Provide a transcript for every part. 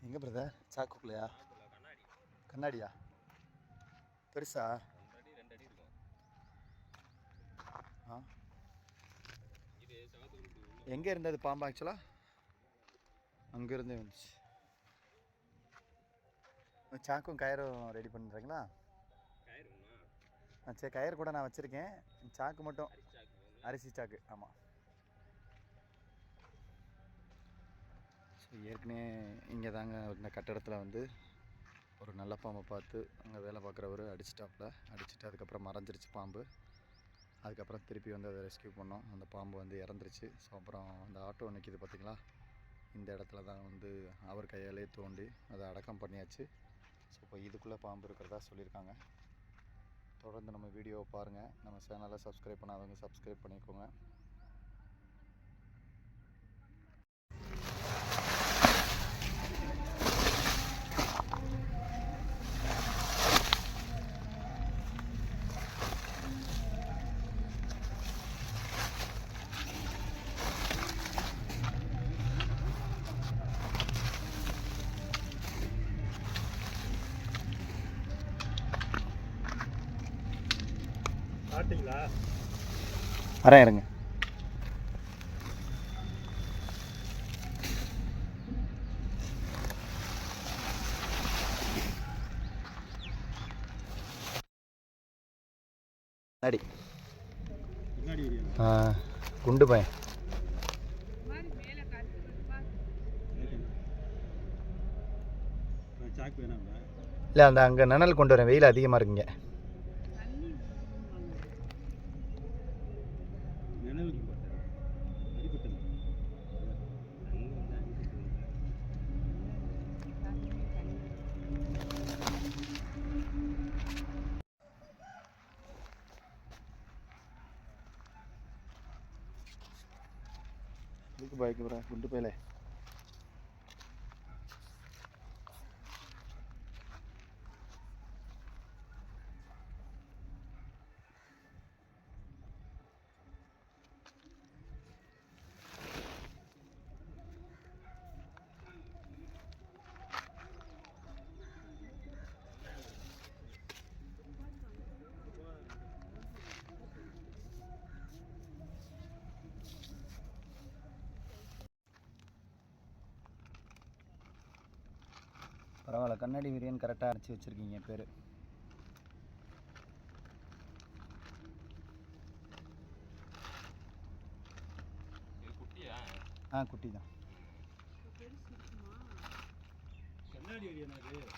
எங்கே பிரதர்? சாக்குக்குள்ளையா? கண்ணாடியா? பெருசா? ஆ, எங்கே இருந்தது பாம்பு ஆக்சுவலாக? அங்கேருந்தே வந்துச்சு. சாக்கும் கயிறும் ரெடி பண்ணுறீங்களா? சரி, கயிறு கூட நான் வச்சுருக்கேன். சாக்கு மட்டும் அரிசி சாக்கு. ஆமாம். ஸோ ஏற்கனவே இங்கே தாங்க இந்த கட்டடத்தில் வந்து ஒரு நல்ல பாம்பை பார்த்து அங்கே வேலை பார்க்குறவர் அடிச்சிட்டு அதுக்கப்புறம் மறைஞ்சிருச்சு பாம்பு. அதுக்கப்புறம் திருப்பி வந்து அதை ரெஸ்கியூ பண்ணோம். அந்த பாம்பு வந்து இறந்துருச்சு. ஸோ அப்புறம் அந்த ஆட்டோ நிற்கிது பார்த்திங்களா, இந்த இடத்துல தான் வந்து அவர் கையாலே தோண்டி அதை அடக்கம் பண்ணியாச்சு. ஸோ இப்போ இதுக்குள்ளே பாம்பு இருக்கிறதா சொல்லியிருக்காங்க. தொடர்ந்து நம்ம வீடியோவை பாருங்கள். நம்ம சேனலை சப்ஸ்கிரைப் பண்ணாதவங்க சப்ஸ்கிரைப் பண்ணிக்கோங்க. வரேன், இருங்க. குண்டு பையன் இல்லை, அந்த அங்கே நிழல் கொண்டு வரேன். வெயில் அதிகமாக இருக்குங்க. இதுக்கு பைக்கு ப்ரோ, குண்டு பையில பரவாயில்ல. கண்ணாடி வீரியன் கரெக்டாக அரைச்சி வச்சுருக்கீங்க பேர். குட்டி தான்.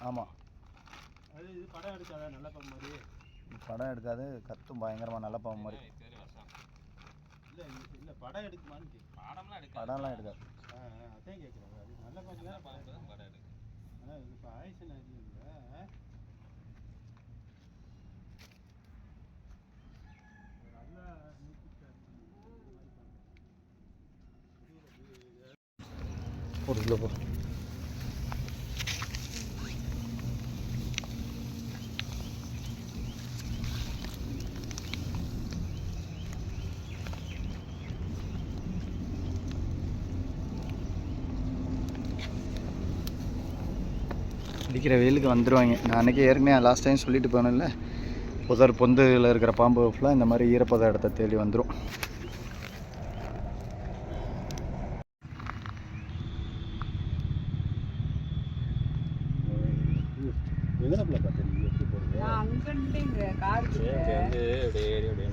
ஆமாம். படம் எடுக்காது, கத்தும் பயங்கரமாக. நல்ல பாம்பு மாதிரி. படம்லாம் எடுக்காது. ஒரு கிலோ போ. அடிக்கிற வெயிலுக்கு வந்துடுவாங்க. நான் அன்றைக்கி ஏற்கனவே லாஸ்ட் டைம் சொல்லிட்டு போனேன்ல, புதர் பொந்தில் இருக்கிற பாம்பு ஃபுல்லாக இந்த மாதிரி ஈரப்பத இடத்த தேடி வந்துடும்.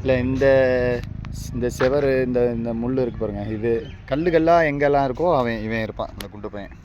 இல்லை, இந்த செவர், இந்த முள் இருக்கு பாருங்க, இது கல்லுகள்லாம் எங்கெல்லாம் இருக்கோ இவன் இருப்பான், இந்த குண்டு பையன்.